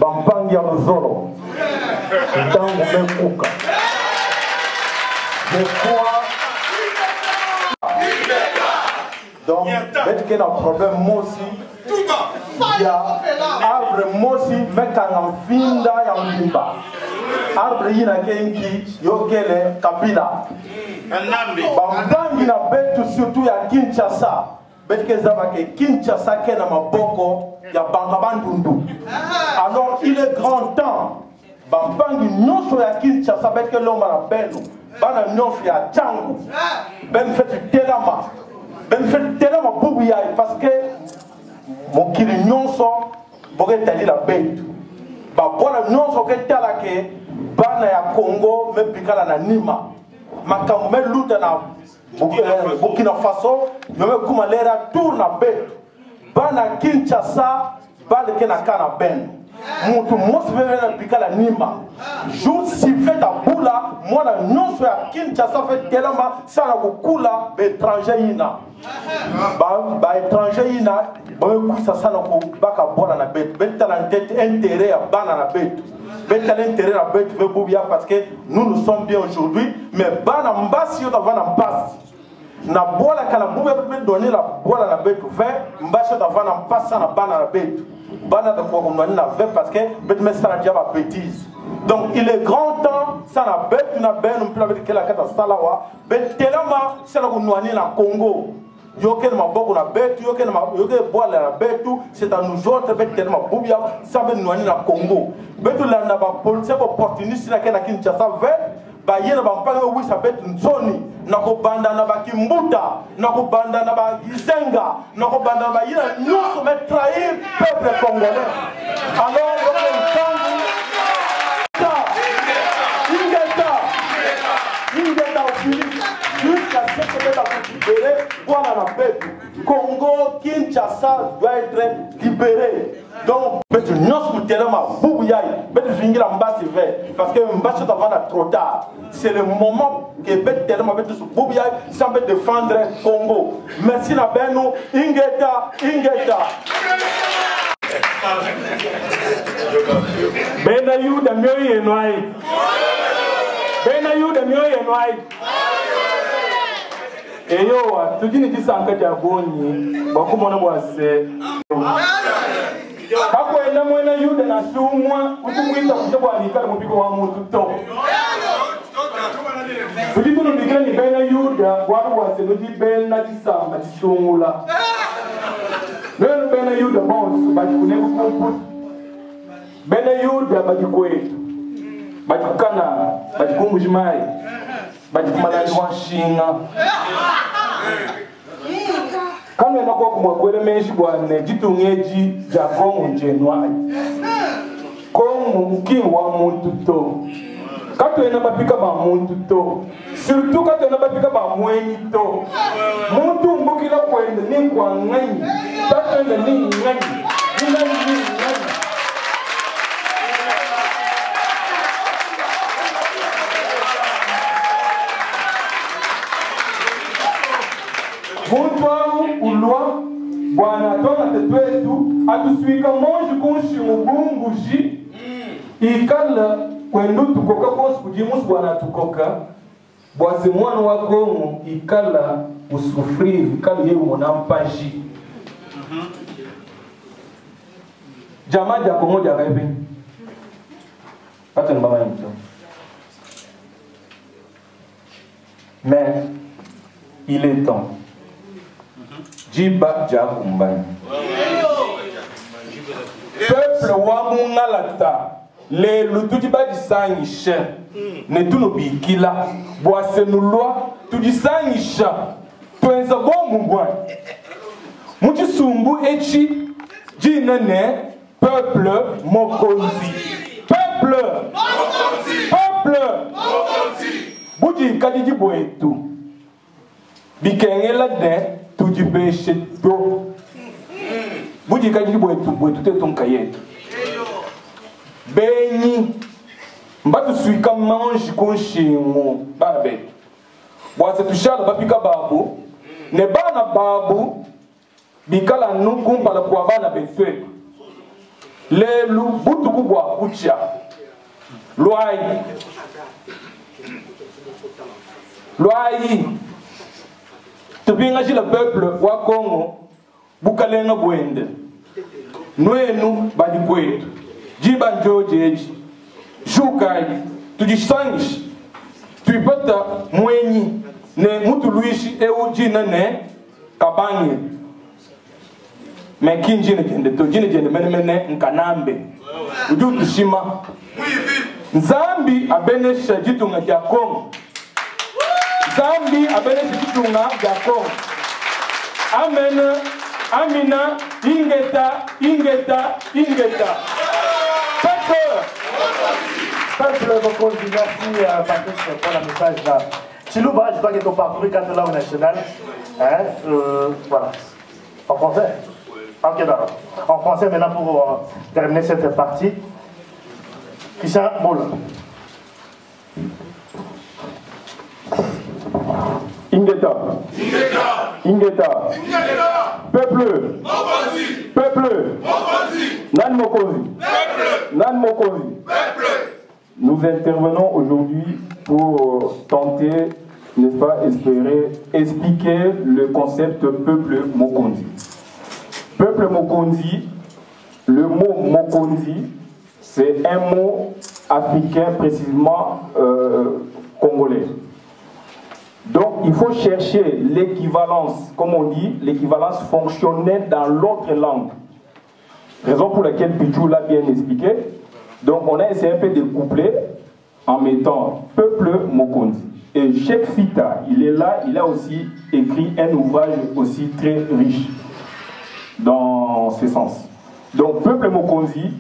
bampangi ya zolo ntango mekuka de fois donc peut-être qu'il y a un problème moi aussi il y a arbre moi aussi mekanga mfinda ya mbimba arbre yina kenki yokele kabila bampangi na betu surtout ya Kinshasa peut-être que ça va que Kinshasa ke na maboko ya bangabandundu. Alors il est grand temps bampangi nyonso ya Kinshasa peut-être que l'homme la beno bana nyonso ya changu ben fait telama bubu ya parce que mokili nyonso boke tali la betu ba bona nyonso ke tala ke bana ya Congo me pikala na nima makambo me luta na Burkina Faso yome kuma lera tour na betu bana Kinshasa bale ke na kana ben mutu mosi bebe na pikala nima jour si fait ta bula mwana nyonso ya Kinshasa fait telama sana kukula be étranger ina ba étranger ina ba kusa sana ko baka bona na betu betala intérêt ya bana na betu betala intérêt na betu ve bubia parce que nous sommes bien aujourd'hui mais bana mbasi yo tavana mbasi na bola kana bubia peut donner la bola na betu fait mbasi yo tavana mbasa na bana na betu bana de quoi on na fait parce que bet me sala dia ba bêtise. Donc il est grand temps ça na betu na ben on peut avec la kata salawa betelama sala ko noani na Congo yoke na maboko na betu yoke bola na betu c'est à nous autres betelama bubia ça ben noani na Congo betu la na ba police opportuniste na kena Kinshasa ve ba yena ba mpanga wi sa betu nzoni na ko banda na ba kimbuta na ko banda na ba gizenga na ko banda na ba yena nyonso me trahir peuple congolais. Alors Congo, Kinshasa doit être libéré. Donc, parce que trop tard. C'est le moment que ça peut défendre Congo. Merci na Beno, Ingeta. Benayu de mieux noy. Benayu de mieux noy. Eyo wa tujini jisanka jabonyi bakumona bwase kako enda mwena yuda na shumwa kutumwita kutabwa nikala mupiko wa muntu to kujituno bigila ni bena yuda waru wase nuji bena jisamba jishungula neno bena yuda bonsu bajikuneku kumputu bena yuda bajikwetu bajikukana bajikumbushimai bajikumalaji wanshinga kama inakuwa kumwakwele menshi bwane jitungeji ja kongo njenwai kongo mkingi wa muntu to kato ena bapika ba muntu to surtout kato ena bapika ba mwenyi to muntu mbukila kwende ni kwa nganyi tato ena ni nganyi Montwao ulwa bwana tona tetwetu atuswika monji kunshi mubunguji ikala kwendu tukoka kosi kujimusu bwana tukoka bwazi mwana wa Kongo ikala usufriri ikala yewe mwanampanji jamaa jako moja kaibi pata mbama yito mais il est temps Jiba Jakumbani. Peuple wa mungalata le lutujiba disanyisha ne tunobikila boase nulwa tudisanyisha twenza bomu bwa mutisumbu echi jinene peuple mokonzi buji kadiji boetu bikengela de tujibeshe do buji kadiji boetu tetonka yetu benyi mbatu suika manji konshingu bana betu bwase tushala bapika babu ne bana babu bikala nuku mpala kwa bana betu le butu kubwa kucha loai tubinga le peuple wa Congo bukalenga bwende nwenu badi kwetu jiba njojeji jukai tujisangishi tuipata mwenyi ne mutu luishi jina ne kabange mekinji ne jende to jine jende mene nkanambe uju tushima nzambi abenesha jitunga ja Kongo Zambi abenesha jitunga ja Kongo amen amina ingeta Peuple Mokonzi, merci Patrice pour le message là. Chilouba, je crois que ton parcours est la langue nationale. Voilà. En français? Ok, d'accord. En français maintenant pour terminer cette partie. Christian Moula. Ingeta. Peuple. Nan Mokonzi. Nous intervenons aujourd'hui pour tenter, n'est-ce pas, expliquer le concept peuple Mokonzi. Peuple Mokonzi, le mot Mokonzi, c'est un mot africain, précisément congolais. Donc il faut chercher l'équivalence, comme on dit, l'équivalence fonctionnelle dans l'autre langue. Raison pour laquelle Pichou l'a bien expliqué. Donc on a essayé un peu de coupler en mettant peuple Mokonzi. Et Cheikh Fita, il est là, il a aussi écrit un ouvrage aussi très riche dans ce sens. Donc peuple Mokonzi,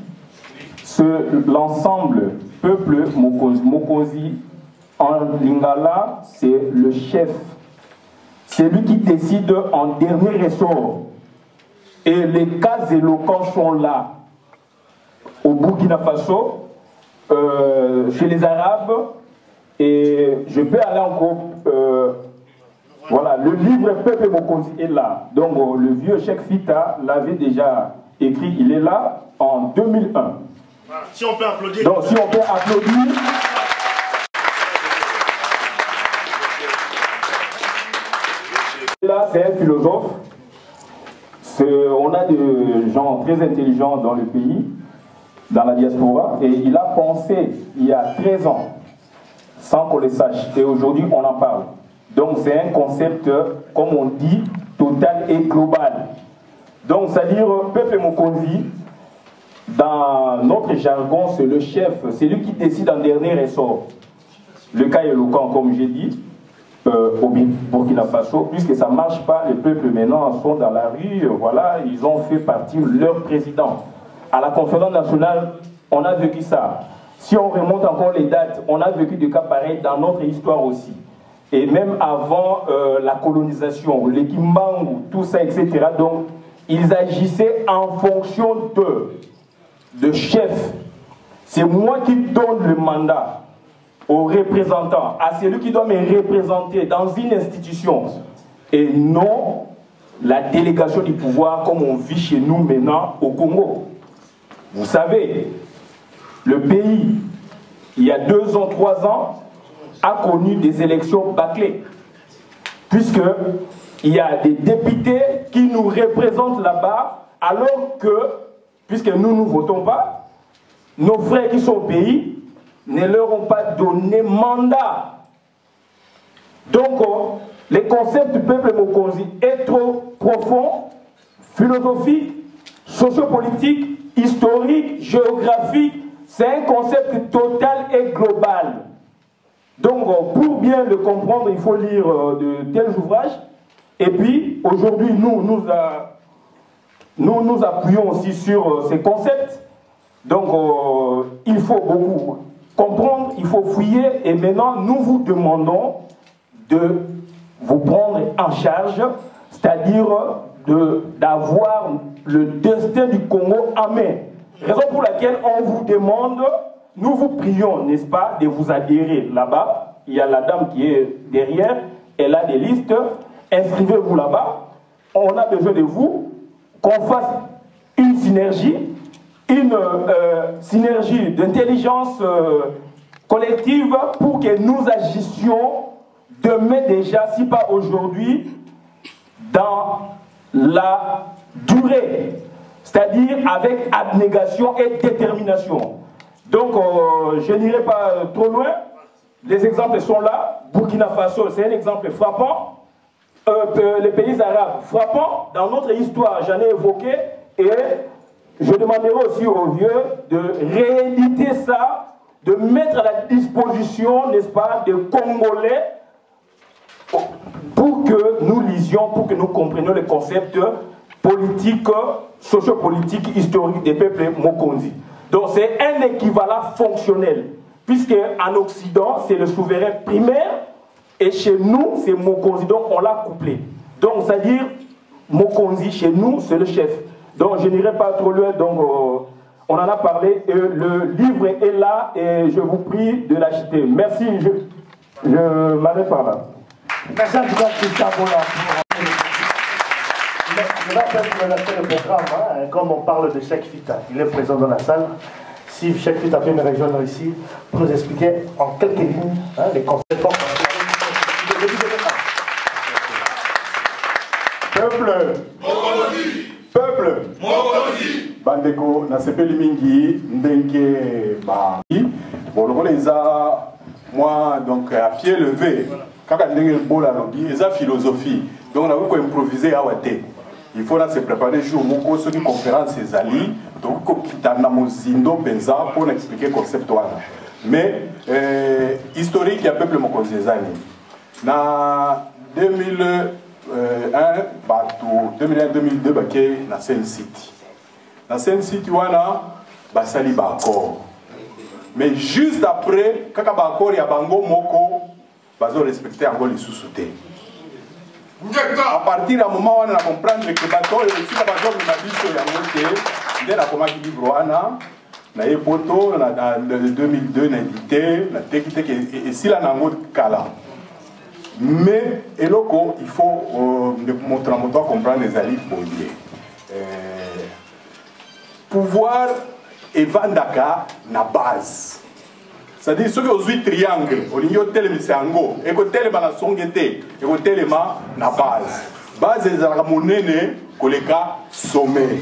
l'ensemble peuple Mokonzi. Mokonzi en lingala, c'est le chef. C'est lui qui décide en dernier ressort. Et les cas éloquents sont là. Au Burkina Faso, chez les Arabes, et je peux aller encore. Voilà, le livre Peuple Mokonzi est là. Donc le vieux Cheikh Fita l'avait déjà écrit, il est là en 2001. Si on peut applaudir. Donc si on peut applaudir. Là, c'est un philosophe. On a des gens très intelligents dans le pays, dans la diaspora, et il a pensé il y a 13 ans, sans qu'on le sache, et aujourd'hui on en parle. Donc c'est un concept, comme on dit, total et global. Donc c'est-à-dire, peuple Mokonzi, dans notre jargon, c'est le chef, c'est lui qui décide en dernier ressort. Le cas éloquent, comme j'ai dit, au Burkina Faso, puisque ça ne marche pas, les peuples maintenant sont dans la rue, voilà, ils ont fait partie de leur président. À la conférence nationale, on a vécu ça. Si on remonte encore les dates, on a vécu des cas pareils dans notre histoire aussi. Et même avant la colonisation, les Kimbangu, tout ça, etc. Donc, ils agissaient en fonction de chefs. C'est moi qui donne le mandat aux représentants, à celui qui doit me représenter dans une institution, et non la délégation du pouvoir comme on vit chez nous maintenant au Congo. Vous savez, le pays, il y a 2 ans, 3 ans, a connu des élections bâclées, puisqu'il y a des députés qui nous représentent là-bas, alors que, puisque nous ne votons pas, nos frères qui sont au pays ne leur ont pas donné mandat. Donc, les concepts du peuple Mokonzi est trop profond, philosophique, sociopolitique, historique, géographique. C'est un concept total et global. Donc, pour bien le comprendre, il faut lire de tels ouvrages. Et puis, aujourd'hui, nous appuyons aussi sur ces concepts. Donc, il faut beaucoup comprendre, il faut fouiller, et maintenant nous vous demandons de vous prendre en charge, c'est-à-dire d'avoir le destin du Congo en main. Raison pour laquelle on vous demande, nous vous prions, n'est-ce pas, de vous adhérer là-bas. Il y a la dame qui est derrière, elle a des listes, inscrivez-vous là-bas. On a besoin de vous, qu'on fasse une synergie, une synergie d'intelligence collective pour que nous agissions demain déjà, si pas aujourd'hui, dans la durée, c'est-à-dire avec abnégation et détermination. Donc, je n'irai pas trop loin. Les exemples sont là. Burkina Faso, c'est un exemple frappant. Les pays arabes frappants. Dans notre histoire, j'en ai évoqué. Et je demanderai aussi aux vieux de rééditer ça, de mettre à la disposition, n'est-ce pas, des Congolais pour que nous lisions, pour que nous comprenions les concepts politiques, sociopolitiques, historiques des peuples Mokonzi. Donc c'est un équivalent fonctionnel, puisque en Occident, c'est le souverain primaire, et chez nous, c'est Mokonzi, donc on l'a couplé. Donc c'est-à-dire, Mokonzi, chez nous, c'est le chef. Donc je n'irai pas trop loin, donc on en a parlé, et le livre est là, et je vous prie de l'acheter. Merci, je m'arrête par là. Merci en tout cas, Christian Bola. Je vais lancer le programme, hein, comme on parle de Cheikh Fita. Il est présent dans la salle. Si Cheikh Fita peut me rejoindre ici pour nous expliquer en quelques lignes hein, les concepts. Peuple Peuple Bandeko, na sepeli mingi, ndenke ba. Bon, moi, donc, à pied levé, quand on a une bonne analogie, c'est la philosophie. Donc, on a voulu improviser à Wate. Il faut là se préparer jour, mon cours, une conférence, c'est Ali. Donc, il y a un zindo benza pour expliquer le concept. Mais, historique, il y a un peuple mokonzi zani. Na 2001, 2001-2002, na Sen City. Na Sen City, on a basali bakor. Mais juste après, quand il y a Bango Moko, ils ont respecté encore les sous-soutés. À partir du moment où on a compris que le bateau est aussi la bateau de la vie sur la montée, dès la commande du livre, on a eu poto, en 2002, on a édité, on a édité, et si là, on a un kala. Mais, il faut montrer à mon doigt comprendre les alliés poliés. Pouvoir et Vandaka na base. C'est-à-dire ceux qui ont eu triangle, on y a tellement de sango, et que tellement na songete, et que tellement na base. Base est la monnaie, koleka sommet.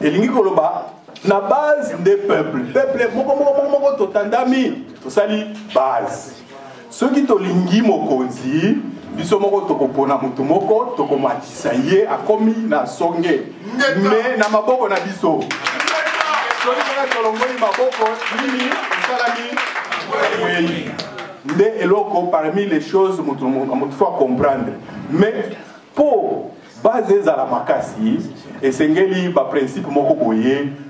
Et l'ingi koloba na base des peuples. Peuple moko to tandami, to sali base. Ceux qui to lingi mokonzi, biso moko to kopona mutu moko, to komatisa ye akomi na songe. Mais na maboko na biso. Parmi les choses qu'il faut comprendre. Mais pour baser à la makasi, et c'est un principe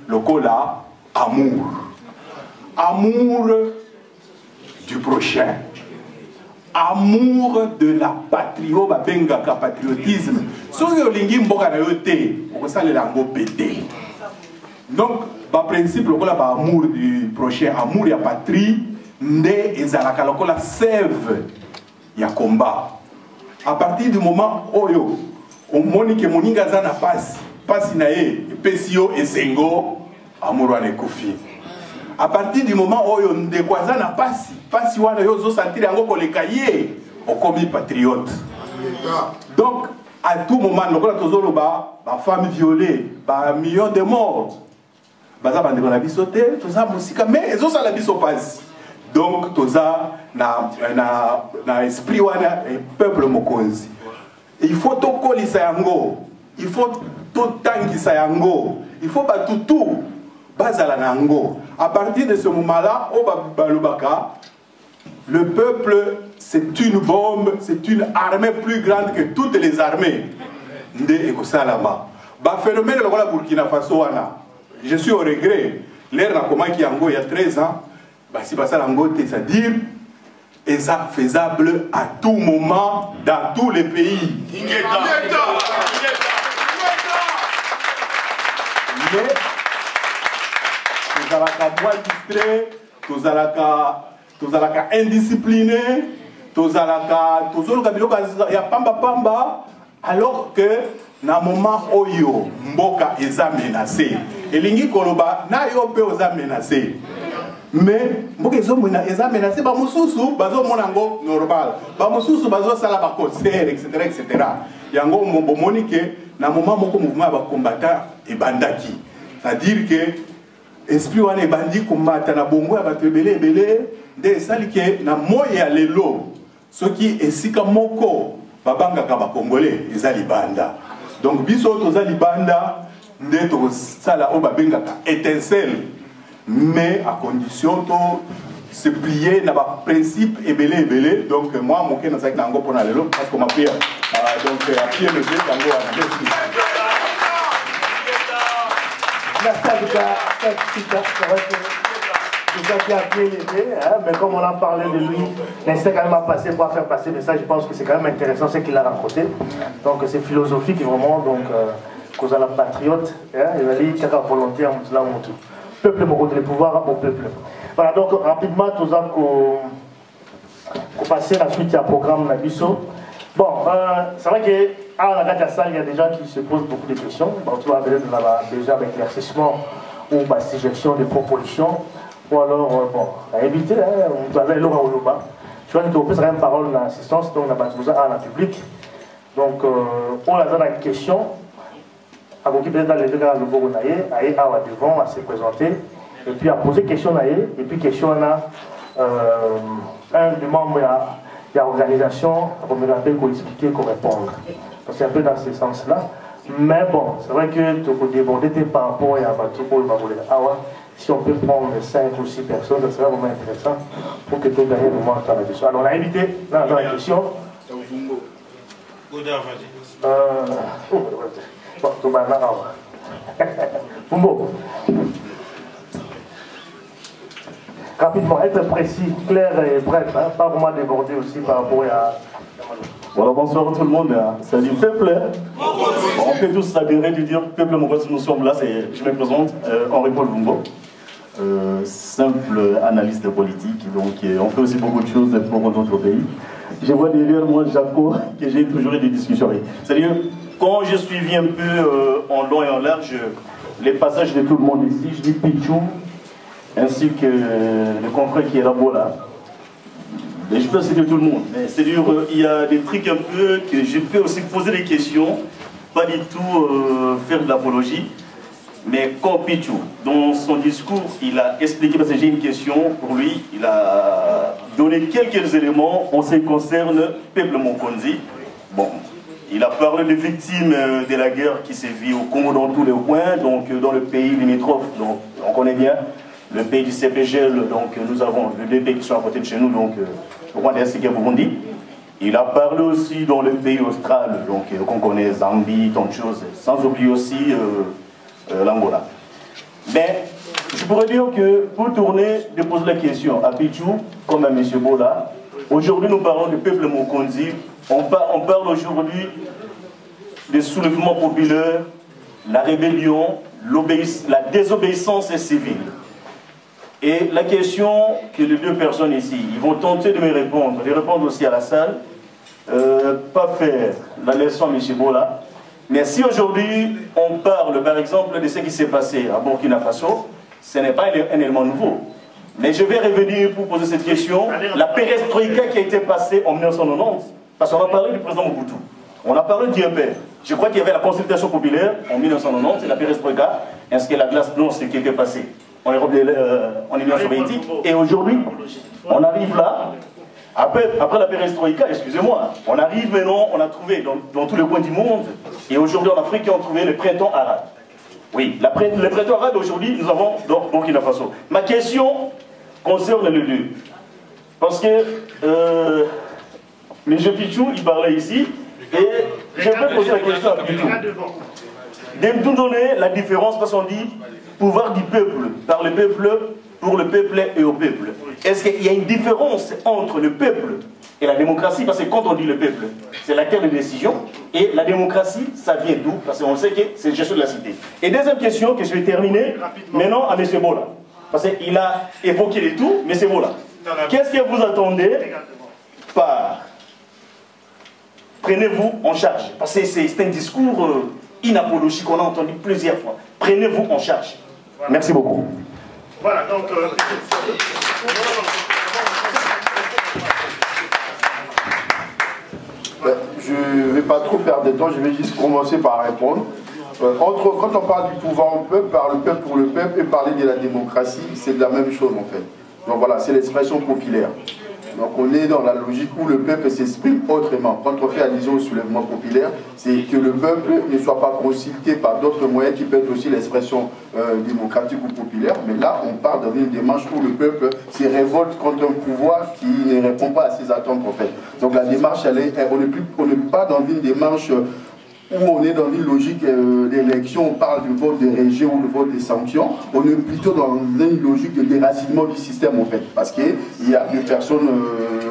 le amour. Amour du prochain. Amour de la patrie. Patriotisme. Si vous avez un donc, par principe, le amour du prochain, amour de la patrie, ndé et zalaka la sève ya combat. À partir du moment où on moni que moninga zana passe nae, pesio et sengo, amour ane kofi. À partir du moment où on décoisa na passe wana yo zo sentir yango koleka ye, on commis patriote. Donc, à tout moment, le tozolo ba femme violée, ba millions de morts. Baza bandeko na biso te, toza musika, mais ezo sala biso passe. Donc toza na esprit wana peuple mokonzi. Il faut to kolisa yango, il faut to tangisa yango, il faut ba tout bazala nango. À partir de ce moment-là, au balobaka, le peuple c'est une bombe, c'est une armée plus grande que toutes les armées. Nde ekosalama. Ba phénomène la Burkina Faso wana. Je suis au regret. L'ère n'a comment qui il y a 13 ans, si ça c'est-à-dire, est faisable à tout moment, dans tous les pays. Mais, vous allez moins distrait, vous allez indiscipliné, vous allez pamba, alors que, dans le moment où Mboka est menacé, elingi koloba na yo pe oza menacé mais mboka ezomona eza menacé ba mususu bazomona ngo normal ba mususu bazosala ba concert etc. yango bomoni ke na moment moko mouvement ba combattant ebandaki, c'est-à-dire que esprit wana ebandi komata na bongo ya bato ebele nde esali ke na moye ya lelo soki esika moko babangaka bakongole eza libanda. Donc biso toza libanda nde tokosala oyo babengaka étincelle, mais à condition to se plier na baprincipe ebele. Donc moi moke nazalaki nango mpona lelo parce que mapia donc apie mese yango wana. C'est ça qui a bien aidé, mais comme on a parlé de lui, l'instinct quand même à passer pour faire passer le message, je pense que c'est quand même intéressant ce qu'il a raconté. Donc c'est philosophique vraiment, donc cause à la patriote, il va dire qu'il y a volonté à tout. Peuple me redonne le pouvoir au peuple. Voilà, donc rapidement, tout ça qu'on passer la suite à programme Nabiso. Bon, c'est vrai qu'à la salle, il y a des gens qui se posent beaucoup de questions. Bon, tu vas déjà avec l'éclaircissement ou la suggestion de propositions. Ou alors, bon, à éviter, on doit aller au Oloba. Je vois que tu peux faire une parole d'assistance, donc on a besoin à la public. Donc, on a une question. À vous qui peut-être dans les deux gars, le Bogo Naye, à devant, à se présenter, et puis à poser question Naye, et puis question on a un des membres de l'organisation, pour me rappeler, qu'on expliquer, qu'on réponde. Donc c'est un peu dans ce sens-là. Mais bon, c'est vrai que tu peux déborder par rapport à Batouko et Baboulé. Si on peut prendre 5 ou 6 personnes, ça serait vraiment intéressant pour que tu gagnes le moment de la question. Alors on a invité dans la question. Fumbo. Rapidement, être précis, clair et bref, pas vraiment déborder aussi par rapport à... Voilà, bonsoir tout le monde. Salut peuple. On peut tous s'adhérer du dire peuple, nous sommes là, je me présente, Henri-Paul Vumbo, simple analyste politique, donc on fait aussi beaucoup de choses pour notre pays. Je vois derrière moi Jaco, que j'ai toujours eu des discussions avec. C'est-à-dire, quand je suivis un peu en long et en large les passages de tout le monde ici, je dis Pichou, ainsi que le confrère qui est là-bas là. Et je peux citer tout le monde, mais c'est-à-dire il y a des trucs un peu que je peux aussi poser des questions, pas du tout faire de l'apologie, mais quand Pichou, dans son discours, il a expliqué, parce que j'ai une question pour lui, il a donné quelques éléments en ce qui concerne le peuple Mokonzi. Bon, il a parlé des victimes de la guerre qui s'est vue au Congo dans tous les coins, donc dans le pays limitrophe, donc on connaît bien le pays du CPGL, donc nous avons les deux pays qui sont à côté de chez nous, donc Rwanda et Burundi. Il a parlé aussi dans le pays austral, donc qu'on connaît Zambie, tant de choses, sans oublier aussi l'Angola. Mais je pourrais dire que pour tourner, de poser la question à Pichou, comme à M. Bola, aujourd'hui nous parlons du peuple Mokonzi, on parle aujourd'hui des soulèvements populaires, la rébellion, la désobéissance civile. Et la question que les deux personnes ici, ils vont tenter de me répondre, de répondre aussi à la salle, pas faire la leçon à M. Bola, mais si aujourd'hui on parle par exemple de ce qui s'est passé à Burkina Faso, ce n'est pas un élément nouveau. Mais je vais revenir pour poser cette question, la perestroïka qui a été passée en 1990, parce qu'on va parler du président Mobutu, on a parlé du MPR. Je crois qu'il y avait la consultation populaire en 1990, la perestroïka, ainsi que la glace blanche qui était passée en Europe, en Union soviétique. Et aujourd'hui, on arrive là, après la perestroïka, excusez-moi, on arrive maintenant, on a trouvé dans tous les coins du monde, et aujourd'hui en Afrique, on a trouvé le printemps arabe. Oui, le printemps arabe, aujourd'hui, nous avons donc Burkina Faso. Ma question concerne le lieu. Parce que M. Pichou, il parlait ici, et je vais poser la question à Pichou. De nous donner la différence, parce qu'on dit pouvoir du peuple, par le peuple, pour le peuple et au peuple. Est-ce qu'il y a une différence entre le peuple et la démocratie? Parce que quand on dit le peuple, c'est la terre de décision, et la démocratie, ça vient d'où? Parce qu'on sait que c'est gestion de la cité. Et deuxième question que je vais terminer maintenant à M. Bola. Parce qu'il a évoqué les tout, M. Bola. Qu'est-ce que vous attendez par prenez-vous en charge? Parce que c'est un discours une apologie qu'on a entendue plusieurs fois. Prenez-vous en charge. Merci beaucoup. Voilà, donc... je ne vais pas trop perdre de temps, je vais juste commencer par répondre. Quand on parle du pouvoir au peuple, par le peuple pour le peuple, et parler de la démocratie, c'est de la même chose en fait. Donc voilà, c'est l'expression populaire. Donc on est dans la logique où le peuple s'exprime autrement. Quand on fait allusion au soulèvement populaire, c'est que le peuple ne soit pas consulté par d'autres moyens qui peuvent être aussi l'expression démocratique ou populaire. Mais là, on part dans une démarche où le peuple se révolte contre un pouvoir qui ne répond pas à ses attentes en fait. Donc la démarche, on n'est pas dans une démarche où on est dans une logique d'élection, on parle du vote des régions ou du vote des sanctions, on est plutôt dans une logique de déracinement du système en fait, parce qu'il y a des personnes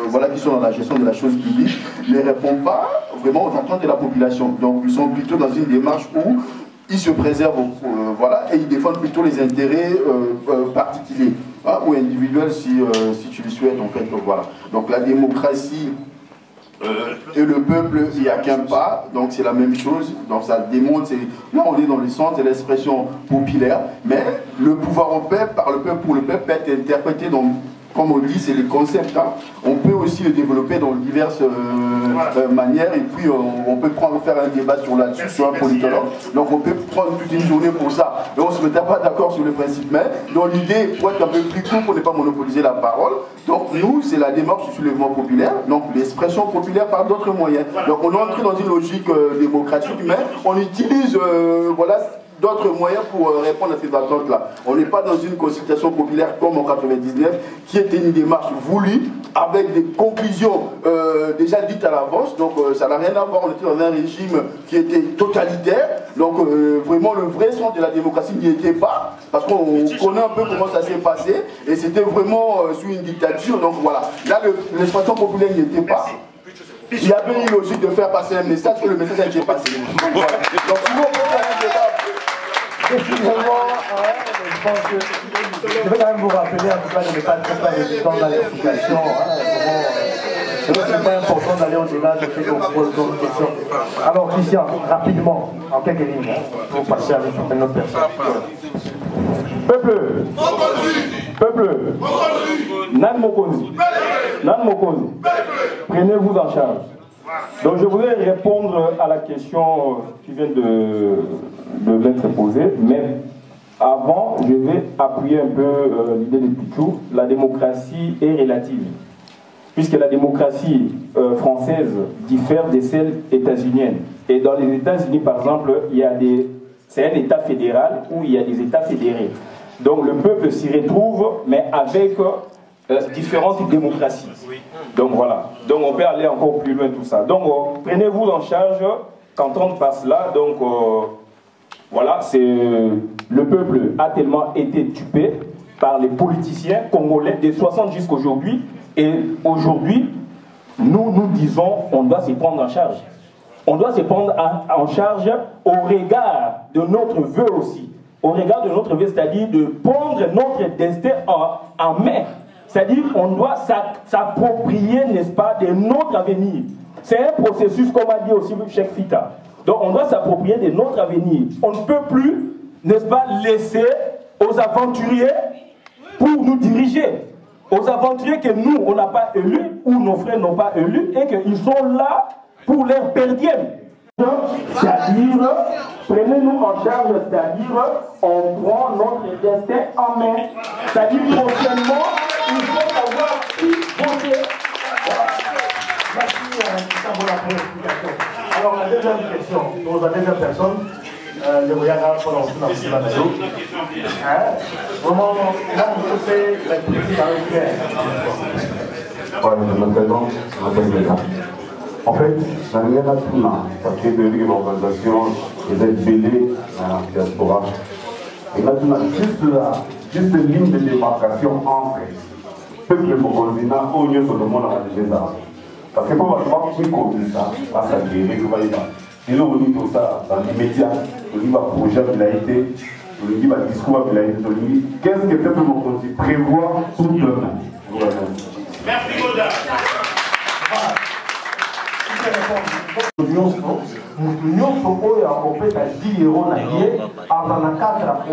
voilà, qui sont dans la gestion de la chose publique, ne répondent pas vraiment aux attentes de la population. Donc ils sont plutôt dans une démarche où ils se préservent, voilà, et ils défendent plutôt les intérêts particuliers, hein, ou individuels si tu le souhaites en fait. Donc voilà. Donc la démocratie et le peuple, il n'y a qu'un pas, donc c'est la même chose, donc ça démontre, là on est dans le centre de l'expression populaire, mais le pouvoir au peuple, par le peuple pour le peuple, peut être interprété dans, comme on dit, c'est le concept, hein. On peut aussi le développer dans diverses manières, et puis on peut faire un débat là-dessus, sur un politologue, donc on peut prendre toute une journée pour ça, et on ne se mettra pas d'accord sur le principe, mais dans l'idée, pour être un peu plus court, pour ne pas monopoliser la parole, donc nous, c'est la démarche du soulèvement populaire, donc l'expression populaire par d'autres moyens. Donc on est entré dans une logique démocratique, mais on utilise voilà, d'autres moyens pour répondre à ces attentes-là. On n'est pas dans une consultation populaire comme en 99, qui était une démarche voulue, avec des conclusions déjà dites à l'avance, donc ça n'a rien à voir, on était dans un régime qui était totalitaire, donc vraiment le vrai sens de la démocratie n'y était pas, parce qu'on connaît un peu comment ça s'est passé, et c'était vraiment sous une dictature, donc voilà. Là, l'expression populaire n'y était pas. Il y avait une logique de faire passer un message, et le message a été passé. Voilà. Donc sinon, on peut faire un débat. Finalement, je pense que je vais quand même vous rappeler en tout cas de ne pas être très résistant dans l'explication. C'est pas important d'aller au-delà de ce qu'on pose comme question. Alors Christian, rapidement, en quelques lignes, pour passer à une autre personne. Peuple, Nan Mokonzi, prenez-vous en charge. Donc je voudrais répondre à la question qui vient de m'être posée, mais avant, je vais appuyer un peu l'idée de Pichou. La démocratie est relative, puisque la démocratie française diffère de celle états-unienne. Et dans les États-Unis, par exemple, c'est un État fédéral où il y a des États fédérés. Donc le peuple s'y retrouve, mais avec différentes démocraties. Donc voilà. Donc on peut aller encore plus loin tout ça. Donc prenez-vous en charge quand on passe là. Donc voilà, le peuple a tellement été dupé par les politiciens congolais de 60 jusqu'à aujourd'hui. Et aujourd'hui, nous disons on doit se prendre en charge. On doit se prendre en charge au regard de notre vœu aussi. Au regard de notre vœu, c'est-à-dire de prendre notre destin en main. C'est-à-dire qu'on doit s'approprier, n'est-ce pas, de notre avenir. C'est un processus, comme a dit aussi Cheikh Fita. Donc on doit s'approprier de notre avenir. On ne peut plus, n'est-ce pas, laisser aux aventuriers pour nous diriger. Aux aventuriers que nous, on n'a pas élus, ou nos frères n'ont pas élus, et qu'ils sont là pour leur perdième. C'est-à-dire, prenez-nous en charge, c'est-à-dire, on prend notre destin en main. C'est-à-dire, prochainement, il faut savoir qui voter. Merci pour la préexplication. Alors, la deuxième question, pour la deuxième personne, le voyage pour l'ensemble de la maison. Vraiment, là, on fait la politique avec clair. Oui, je me présente, je m'appelle Béla. En fait, la manière à tout là, parce que de l'organisation est belée dans la diaspora. Et là, juste une ligne de démarcation entre peuple Mokonzina au lieu de le monde à la Géza. Parce que pour moi, je suis comme ça, parce que je vais voir. Et là, on dit tout ça dans l'immédiat, on dit le projet de l'AIT, on dit le discours de l'AIT, on dit qu'est-ce que le peuple Mokonzi prévoit pour le peuple. Merci, Goda. Nyonso oyo akopesa 10 euros na ye, avant 4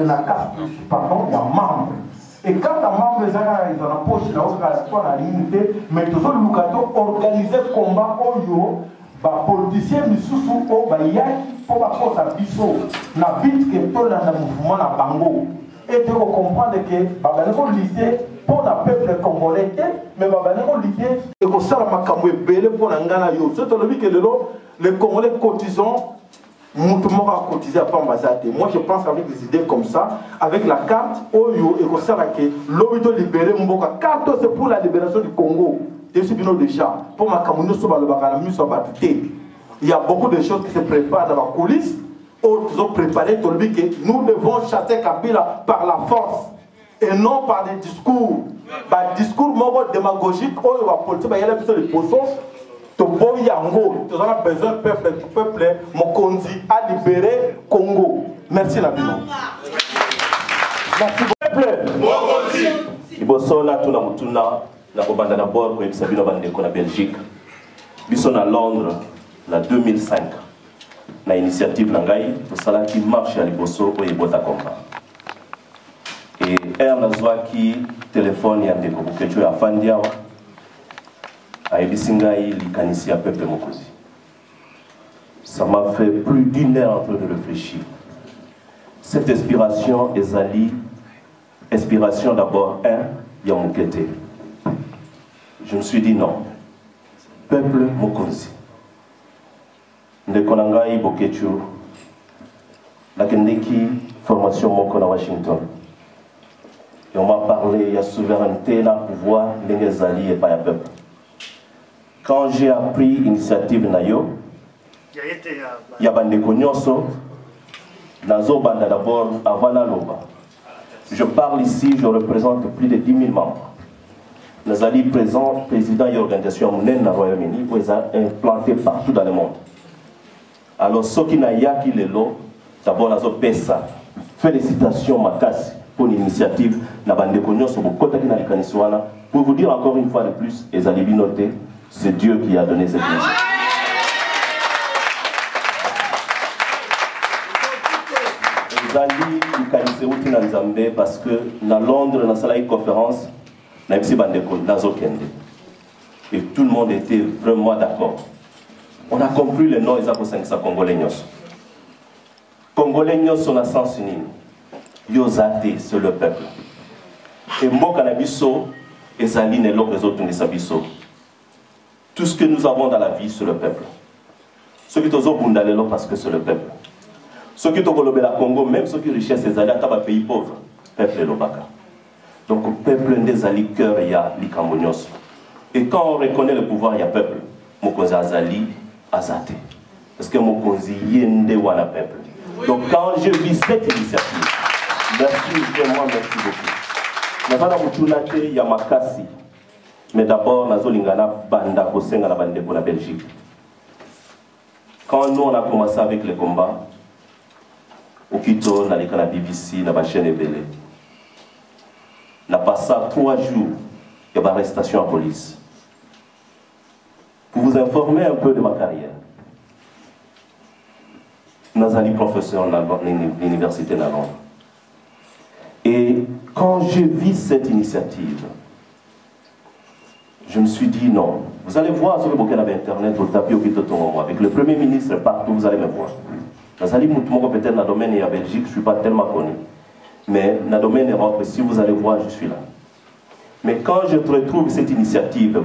pardon, il y a membre. Et quand la membre ils ont la poche, ils ont la limité, mais tout ça, nous avons organisé le combat au ba politicien misusu o ba yaki po ba kosa biso na vite que tout le mouvement na bango et de comprendre que ba bango lutter pour le peuple congolais mais ba bango lutter et ko sala makambo ebele pour na ngana yo c'est le but que les Congolais cotisants mutumo a cotisé à Pambazate. Moi je pense avec des idées comme ça avec la carte oyo et ko sala que l'obito libérer mboka carte c'est pour la libération du Congo. Déjà, pour ma il y a beaucoup de choses qui se préparent dans la coulisse. Autres ont préparé pour lui que nous devons chasser Kabila par la force et non par des discours. Par discours démagogiques, où la politique, il y a des poissons. Tu as besoin du peuple Mokonzi à libérer Congo. Merci Nabino. Merci peuple Mokonzi. Ibosona tuna mutuna. La bande d'abord pour Sabino Bandeko na Belgique. Biso na Londres en 2005. Na initiative Nangai pour cela qui marche à Liboso au Ebota Combat. Et na qui téléphone ya ndeko bukecho ya fandiawa. A ebisingai likanisi ya peuple Mokozi. Ça m'a fait plus d'une heure en train de réfléchir. Cette inspiration ezali inspiration d'abord ya Mukete. Je me suis dit non. Peuple Mokonzi. Ndekonangai Bokechu. La Kendeki formation Moko na Washington. Et on m'a parlé, il y a souveraineté, là, pouvoir, les alliés et pas le peuple. Quand j'ai appris l'initiative Nayo, il y a Bandeko Nyoso, Nazo Banda d'abord, avant Loba. Je parle ici, je représente plus de 10 000 membres. Nous allons présent président et organisation dans le Royaume-Uni pour les implanter partout dans le monde. Alors, ce qui n'a pas qui l'eau, d'abord, nous avons ça. Félicitations, Makassi, pour l'initiative. Pour vous dire encore une fois de plus, et vous allez bien noter, c'est Dieu qui a donné cette initiative. Vous allez parce que dans Londres, dans la conférence, et tout le monde était vraiment d'accord. On a compris le nom des Congolais. Congolais sont la sens unis. Yozate, c'est le peuple. Et Mokanabiso, et Zaline et l'autre, les autres, tout ce que nous avons dans la vie, c'est le peuple. Ceux qui sont Bundalelo, parce que c'est le peuple. Ceux qui sont au Congo, même ceux qui richesse, c'est Zaline, à pays pauvre, peuple et l'Obaka. Donc, le peuple des alliés, cœur, il y a l'Ikambonyos. Et quand on reconnaît le pouvoir, il y a peuple. Mokonzi Azali, Azate. Parce que Mokonzi Yende Wana peuple. Donc, quand je vis cette initiative, merci vraiment, merci beaucoup. Navana Moutounate, il y a Makassi. Mais d'abord, Nazolingana, Banda, Kosenga, la Bande pour la Belgique. Quand nous, on a commencé avec les combats, au Quito, on a la BBC, on a la chaîne Ebele. On a passé 3 jours, il y a une arrestation à la police. Pour vous informer un peu de ma carrière, je suis professeur à l'université de Londres. Et quand je vis cette initiative, je me suis dit non. Vous allez voir sur le bouquin Internet, au tapis au Kitotongo, avec le Premier ministre partout, vous allez me voir. Peut-être dans le domaine de la Belgique, je ne suis pas tellement connu. Mais dans le domaine de l'Europe, si vous allez voir, je suis là. Mais quand je retrouve cette initiative, il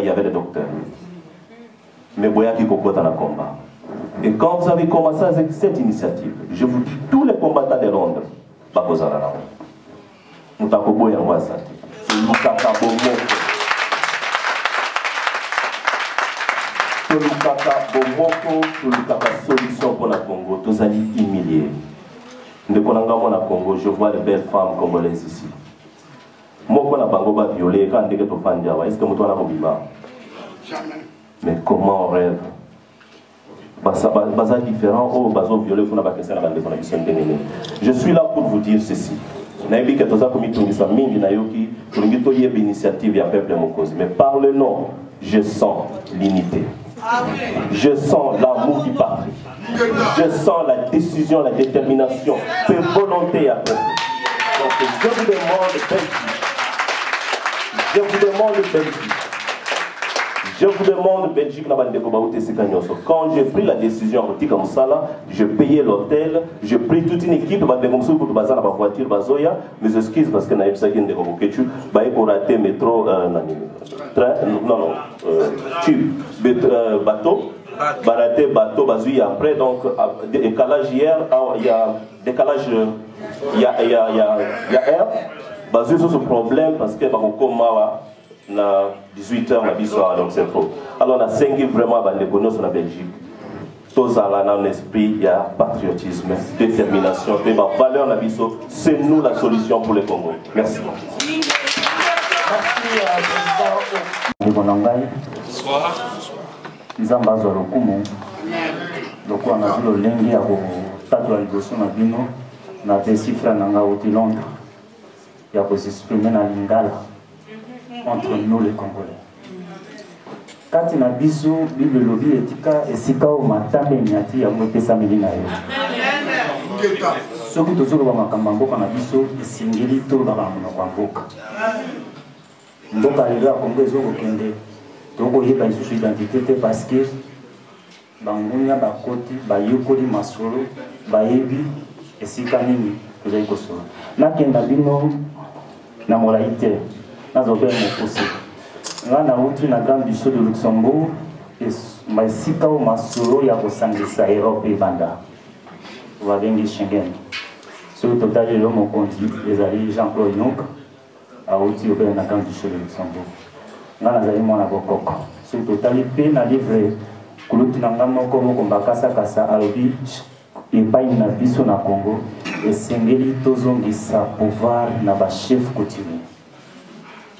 y avait des docteurs. Mais il y avait des combat. Et quand vous avez commencé avec cette initiative, je vous dis, tous les combattants de Londres, nous avons solution pour le Congo, tous allés humiliés. De Konangamo na Congo, je vois les belles femmes congolaises ici. Moi, quand on a bango violé, quand on dit que tu es est-ce que tu as un mais comment on rêve? Je suis là pour vous dire ceci. Mais par le nom, je sens l'unité. Je sens l'amour du patrie. Je sens la décision, la détermination, la volonté à peuple. Donc je vous demande Belgique. Je vous demande Belgique. Je vous demande Belgique, quand j'ai pris la décision à Rotika Moussala, je payais l'hôtel, j'ai pris toute une équipe, pour la voiture, mes excuses parce que je pour rater métro, tube, bateau, baraté bateau, après, donc, décalage hier, il y a décalage, il y a air, basé sur ce problème parce que na 18h na biso donc c'est trop. Alors on a cinq vraiment bandeko sur la Belgique. Tous à un esprit, il y a patriotisme, détermination, et ma valeur na biso, c'est nous la solution pour le Congo. Merci. Merci président. Bonsoir. Nzamba zo lokumu. Lokwa na zolo lengi ya ko tatwa liboso na bino na desifra na nga oti Londres. Ya ko s'exprimer na lingala. Entre nous les Congolais. Quand il y a bisou, Bible lobby etika esika o matambe nyati ya mwepesa milina yo. Soki tozolo ba makamba mboka na biso esingeli to ba bamuno kwa mboka. Mboka lelo Congo ezoko kende. Toko yeba isusu identité te parce que bangunya bakoti bayokoli masolo bayebi esika nini tozali kosolo. Nakenda bino na molaite. Nous avons poussé. Nous avons eu une grande bichot de Luxembourg et si nous avons eu l'Europe et Banda. Nous avons eu Schengen. Sur le total, nous avons conduit les alliés Jean-Claude Juncker à eu une grande bichot de Luxembourg. Nous avons eu mon avocat. Sur le total, nous avons livré. Nous avons eu et pas une bichot na Congo et Sengeli Tozongisa pouvoir na chef coutumier.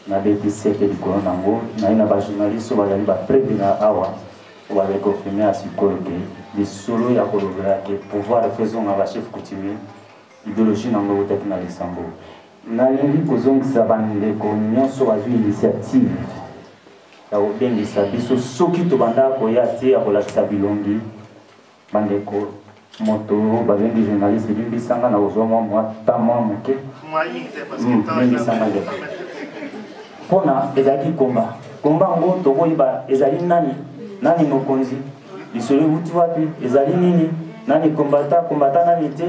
Na BBC de Kongo na ina ba journaliste ba ba prêter na awa ou avec confirmer à psychologue les solo ya kolobera que pouvoir faisons na ba chef coutumier idéologie na ngo tek na Luxembourg na yindi kozongisa bande ko nyonso wa initiative ya obengisa biso soki to banda ko ya te ya kolakisa bilongi bande ko moto ba bengi journaliste bimbisanga na ozoma mwa tamwa moke bimbisanga Pona ezaki komba ngo toko iba ezali nani mokonzi isoli uti wapi ezali nini nani kombata nani te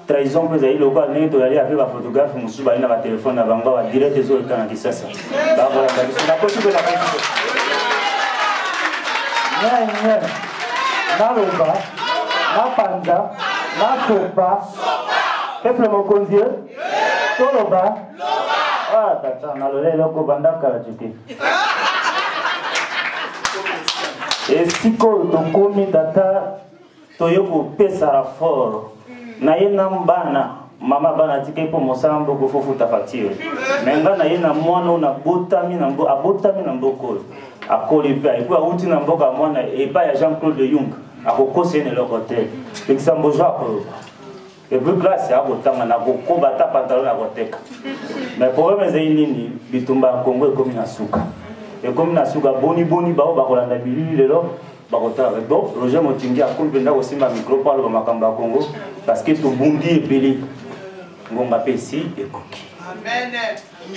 trahison pe ezali lokola ndenge toyali ape baphotographe mosusu bali na batelefone na bango ba direct ezoleka na Kisasa bakolanda biso nakotipe na biso naloba napanza nasopa peuple mokonzi toloba ah tata nalolelo ko bandaka la tiki esiko tokomi tata toyoko pesa rapport na yena mbana mama bana tike po mosambo ko fofuta facture menga na yena mwana na botami na mbo abotami na mboko akoli pa iko auti na mboka mwana e pa ya Jean-Claude Juncker akokose ne lokote exambo jako et puis classe ya botanga na kokoba ta pantalon na koteka mais problème c'est nini bitumba Congo comme na suka et comme na suka boni bao bakolanda bilili lelo bakota donc Roger Motingi akompenda ko simba micro parle ba makamba Congo parce que to bundi epeli ngomba pesi ekoki amen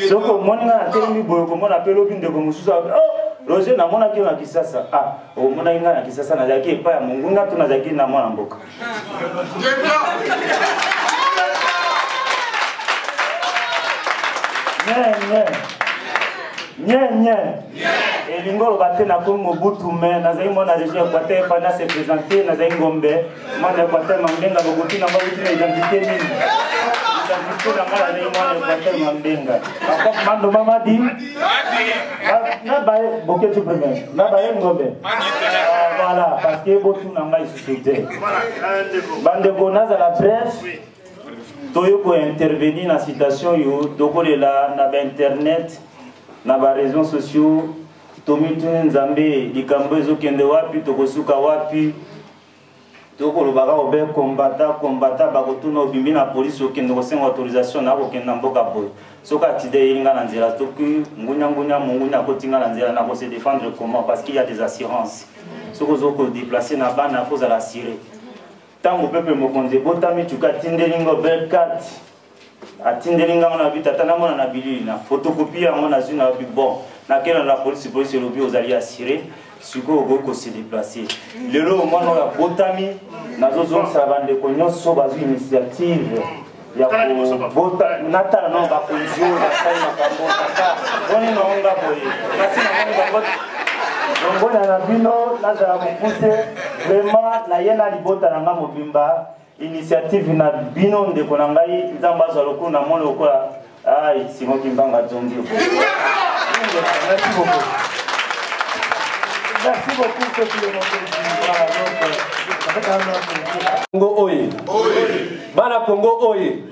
soko moninga na telemi boyo ko mona pelo binde ko mususa oh Roger na mona ki na Kisasa ah o mona inga na Kisasa na zaki epa ya mungunga tuna zaki na mwana mboka Nye. Et l'ingolo batte na comme Mobutu mais na zai mona déjà batte pendant se présenter na zai ngombe mona batte mangenga bobuti na babuti na identité nini identité na ngala zai mona batte mangenga papa mando mama di na bae boketu premier na bae ngombe voilà parce que botu na ngai société bande gonaza la presse toyo ko intervenir na citation yo dokolela na internet na ba réseaux sociaux tomitu nzambe likambo ezokende wapi tokosuka wapi tokolobaka obe kombata bakotuna obimbi na police okende kosenga autorisation na kokenda mboka boye soki atide yinga na nzela toki ngunya mungunya kotinga na nzela na kose défendre comment parce qu'il y a des assurances ce que vous avez déplacé na bana faut à la cirer tant au peuple mokonze botami tuka tindelingo bel carte atindelinga na bita tana mona na bilili na photocopie yango na zuna bi bon na kena la police lobi aux alliés assurés siko ko se déplacer lelo mwana ya botami nazo zonsa bande ko nyonso bazu initiative ya ko bota nata no ba konzio na sai makambo kaka oni no nga boye kasi na ngo bot ngo na bino na za mukuse vraiment na yena libota na nga mobimba initiative na bino ndeko na ngai nzamba za lokolo na mono lokola ai Simon Kimbanga Zonzi. Merci beaucoup. Merci beaucoup que tu Congo oye. Bana Congo oye.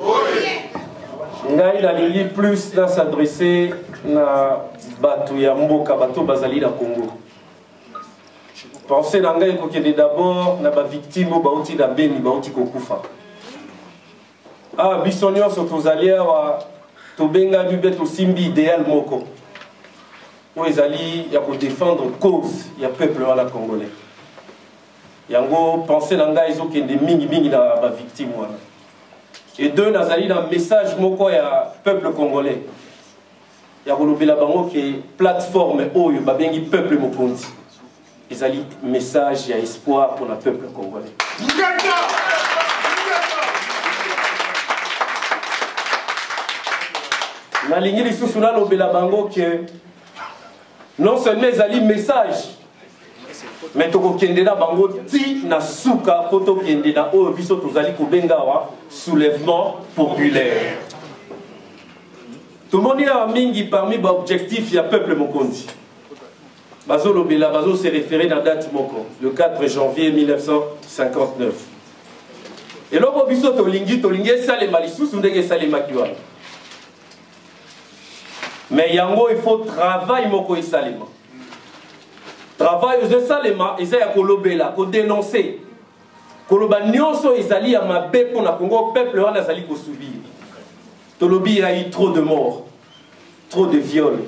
Ngai nalingi plus na s'adresser na batu ya mboka batu bazali na Congo. Pensez dans ngai ko d'abord na ba victime bauti da beni bauti kokufa. Ah bisonyo so tozalia wa tobenga bibeto simbi idéal moko. Ezali ya ko défendre cause ya peuple wana congolais. Yango pensez dans ngai zo kende mingi mingi na ba victime wana. Et deux nazali na message moko ya peuple congolais. Ya ko lobela bango ke plateforme oyo ba bengi peuple mokonzi. Ils ont un message et espoir pour le peuple congolais. Na ligne de Sousouna Lobela Bango que non seulement ils ont un message, mais tout le monde Bango ti na souka poto kende na o biso tozali kobengawa soulèvement populaire. Tout le monde a mingi parmi les objectifs du peuple mokondi. Bazo Lobela, Bazo s'est référé dans la date moko, le 4 janvier 1959. Et là, Bobiso Tolingi, Salema, les sous-sundés Salema Kiwan. Mais Yango, il faut travail moko et Salema. Travail aux Salema, et ça y a Kolobela, ko dénoncer. Koloba nyonso ezali ya mabe pour na Congo, peuple wana zali ko subir. Tolobi il y a eu trop de morts, trop de viols,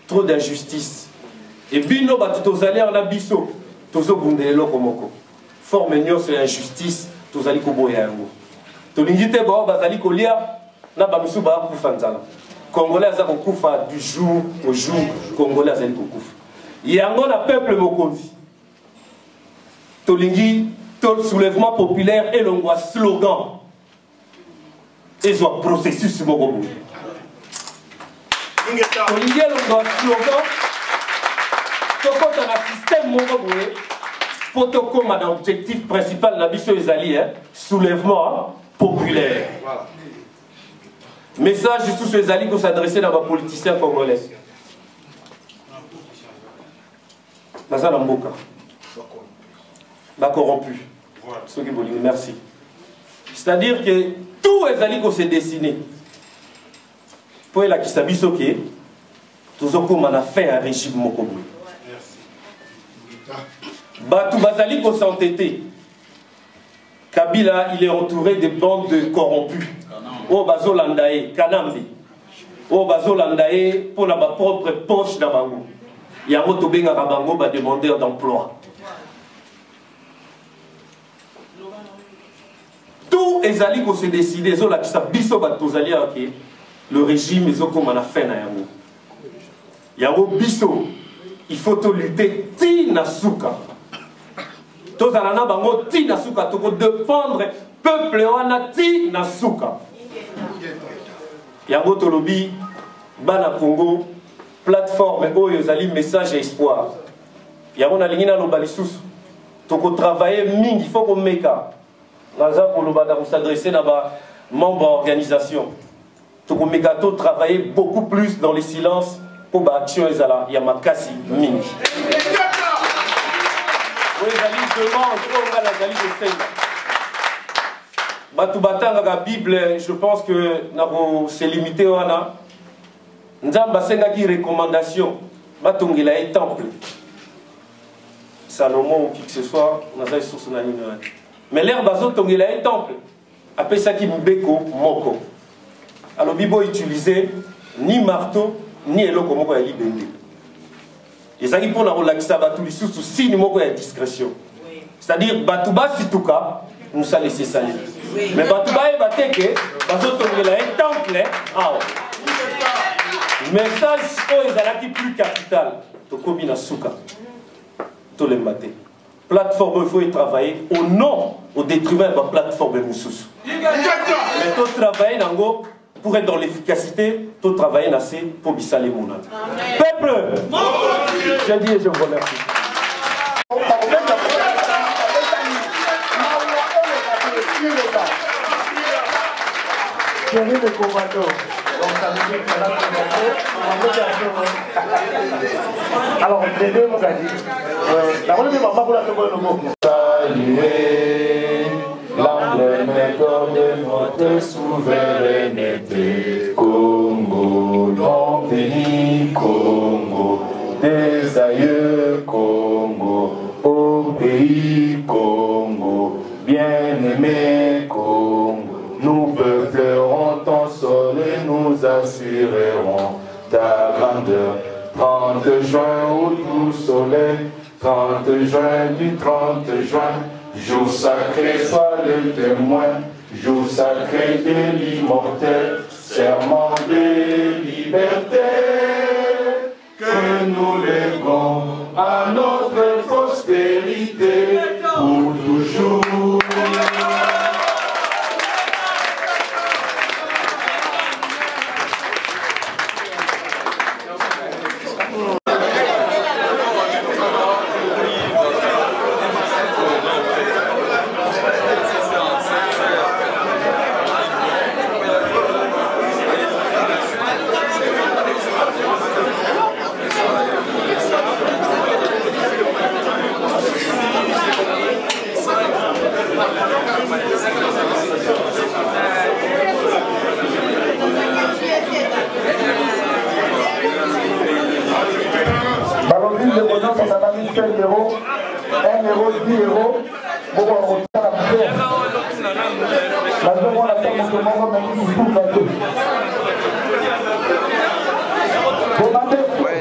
trop d'injustice. Et bino ba tozali en abisso tozo bundelelo komoko forme nyonso ya injustice tozali koboya yango tolingi te ba bazali kolia na ba misu ba kufa nzala congolais za kokufa du jour au jour congolais azali kokufa yango na peuple mokonzi tolingi to soulèvement populaire et longwa slogan ezwa processus moko boye tolingi longwa slogan dans le système mongoboé pour comme un objectif principal na biso ezali soulèvement populaire. Message sous ces alliés qu'on s'adressait dans les politiciens congolais. Bazana Mboka. La corrompu. Ceux qui veulent merci. C'est-à-dire que tous les alliés qu'on s'est dessinés pour la qui s'habille soké, tous comme on a fait un régime mongoboé. Batou Bazali ko s'entêter. Kabila, il est entouré de bandes de corrompus. Oh Bazo Landae, Kanambi. Oh Bazo Landae, pour la propre poche d'Abango. Yango Tobenga Rabango, ba demandeur d'emploi. Tout les alliés qui se décident, ils ont la biso batozali ok. Le régime, ils ont comme on a fait na yango. Yango biso, il faut lutter tina souka. Tozalana bango ti nasuka toko défendre peuple wana ti nasuka. Yango tolobi bana Congo plateforme oyo ezali message et espoir. Yango na lingina lo balisusu toko travailler mingi il faut qu'on meka. Naza koloba da s'adresser na ba membre organisation. Toko meka to travailler beaucoup plus dans le silence pour ba action ezala ya makasi mingi. Oui, la Bible, je pense que c'est limité. Nzamba senga qui recommandation, batongela un temple. Salomon ou qui que ce soit, mais l'air bazo tongela un temple. Après ça qui mbeko moko. Alors Bibo utilisait ni marteau ni eloko moko ya libende. Et ça qui pour relaxer tous les sous signe moko ya discrétion. C'est-à-dire Batouba Situka nous a laissé salir. Mais Batouba et Bateke, Bazotongela un temple, message aux Ezalaki plus capital, Tokobina Souka, Tolembate. Plateforme, il faut y travailler au nom, au détriment de la plateforme Moussous. Mais tout travailler pour être dans l'efficacité, tout travailler assez pour Bissale Mouna. Peuple, je dis et je vous remercie. Alors, les deux m'ont dit, d'abord, les mamans pour la seconde le mot. Saluer l'emblème de notre souveraineté. Congo, mon pays, Congo, des aïeux, Congo, au pays, Congo, bien-aimé, Congo. Nous peuplerons ton sol et nous assurerons ta grandeur. 30 juin au tout soleil, 30 juin du 30 juin, jour sacré soit le témoin, jour sacré de l'immortel, serment de liberté, que nous léguons à notre postérité pour toujours.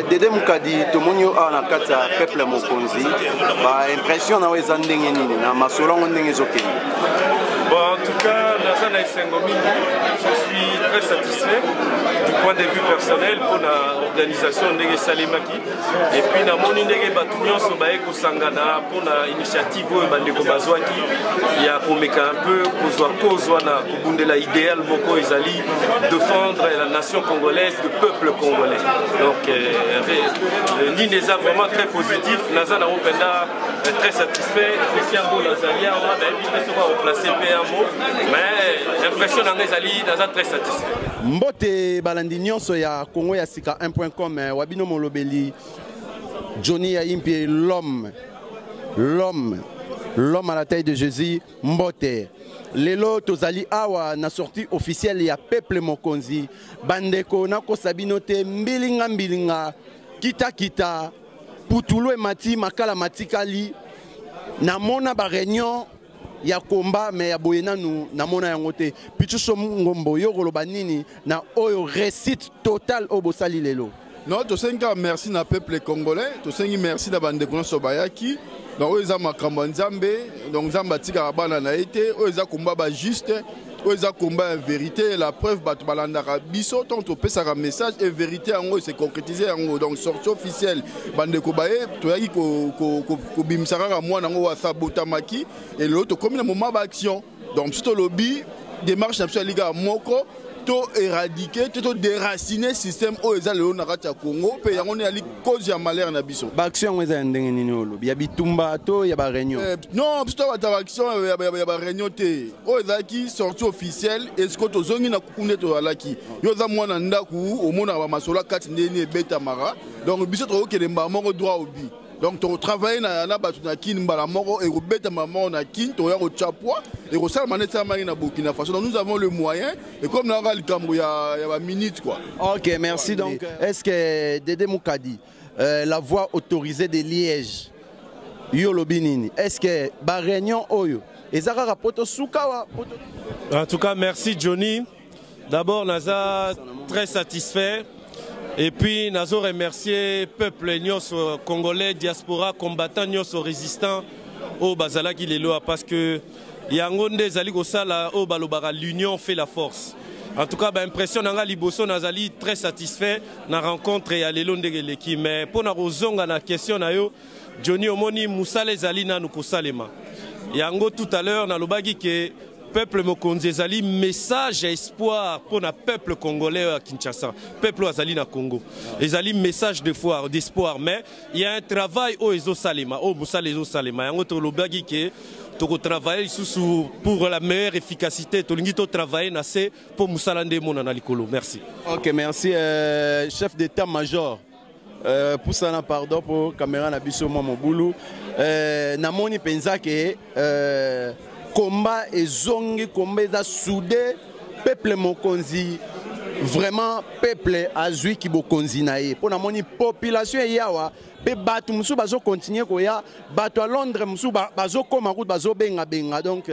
Dédé Moukadi, tout le monde a un peuple mokonzi, impression na weza ndenge nini na masolongo ndenge zoke. Bon, en tout cas, Nazana Sengomi, je suis très satisfait du point de vue personnel pour l'organisation de Salimaki. Et puis, na moni ndenge batunion so baeko sangana pour l'initiative bandeko bazwaki ya komeka un peu kozwa na kubundela idéal moko ezali défendre la nation congolaise, le peuple congolais. Donc Nineza vraiment très positif, Nazana Openda très satisfait, Christian Bo Nazalia on a invité à remplacer PMO, mais l'impression d'Angezali Nazana très satisfait. Mbote balandi nyonso ya Congo ya sika 1.com wabino molobeli Johnny Yaimpi l'homme à la taille de Jésus Mbote. Lelo tozali awa na sortie officielle ya peuple mokonzi bandeko na kosabinote mbilinga kita putulu e mati makala matikali na mona ba réunion ya komba mais ya boyena nu na mona yango te pichuso ngombo yo koloba nini na oyo réussite totale obosali lelo. Non, tosenga merci na peuple congolais, tosengi merci na bandeko so bayaki. Donc oza makambo nzambe, donc nzamba tika bana na été, oza komba ba juste, oza komba en vérité, la preuve bat balandaka biso tant to pesa ka message et vérité yango c'est concrétisé yango donc sortie officielle bandeko baye toyaki ko bimsaka ka mwana ngo wa sabotamaki et l'autre comme na moment ba action. Donc plutôt lobby démarche absolue liga moko to éradiquer, to déraciner système o eza lelo na kati ya Congo pe yango ne ali cause ya malheur na biso. Ba action eza ndenge nini olo? Ya bitumba to ya ba réunion. Non, plutôt ba action ya ba réunion te. O eza ki sortie officielle est-ce que to zongi na kukunde to alaki. Yo za mwana ndaku o mona ba masola kati ndeni ebeta mara. Donc biso to okele mba moko droit au but. Donc tu travailles na batu na kin mbala moko et robeta maman na kin to ya chapwa et ko sala maneta mari na Burkina Faso. Donc nous avons le moyen et comme na le cambo ya ba minute quoi. OK, merci donc. Est-ce que Dédé Moukadi la voix autorisée de Liège yo lobinini est-ce que ba réunion oyo ezaka rapoto sukawa? En tout cas merci Johnny. D'abord Naza très satisfait Et puis, nous avons remercié le peuple congolais, diaspora, combattant, résistant au Bazalaki Lelo parce que l'union fait la force. En tout cas, l'impression que nous sommes très satisfaits de la rencontre et à Lelo Ndegeleki. Mais pour nous la question, Johnny Omoni Moussale Zalina nous Kosalema. Yango tout à l'heure, nous avons dit que peuple Mokonzi ezali message et espoir pour le peuple congolais à Kinshasa, peuple azali na Congo. Ezali message d'espoir, mais il y a un travail au Ezo Salema, au Moussal Ezo Salema. Yango to lobagi ke to travailler pour la meilleure efficacité, to lingi to travailler nassé pour Moussalande mona na likolo. Merci. OK, merci chef d'état-major. Pour ça pardon pour caméra na biso mo boulou. Namoni penza ke combat et zongi combat za soudé peuple mokonzi vraiment peuple azui ki bokonzi nae pour na moni population yawa pe batu musu bazo continuer ko ya batu à Londres musu bazo koma route bazo benga donc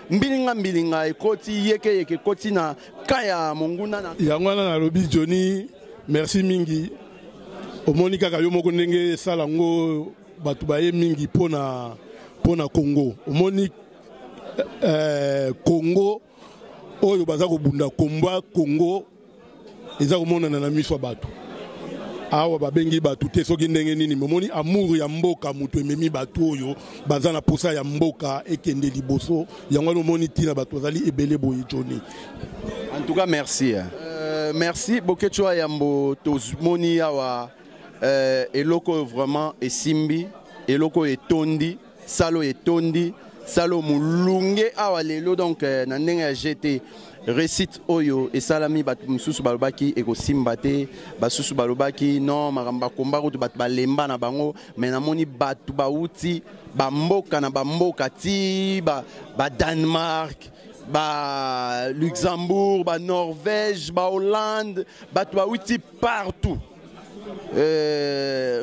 mbilinga ekoti yeke koti na kaya monguna na yangwana na lobi Johnny merci mingi omoni kaka yo moko ndenge salango batu baye mingi pona Congo omoni Congo oyo baza kobunda komba Congo eza komonana na miso bato awa babengi bato te soki ndenge nini momoni amour ya mboka mutu ememi bato oyo baza na posa ya mboka ekende liboso yango omoni tina bato bazali ebele boye Johnny. En tout cas merci merci Bokechwa Yambo tozmoni awa eloko vraiment esimbi eloko etondi salo etondi Salo mulunge awa lelo donc na ndenge ya GT récite oyo et salami bat mususu balobaki eko simbate basusu balobaki non maramba komba ko bat balemba na bango mais namoni batu bauti bamboka na bamboka ti ba Danemark ba Luxembourg ba Norvège ba Hollande batu bauti partout.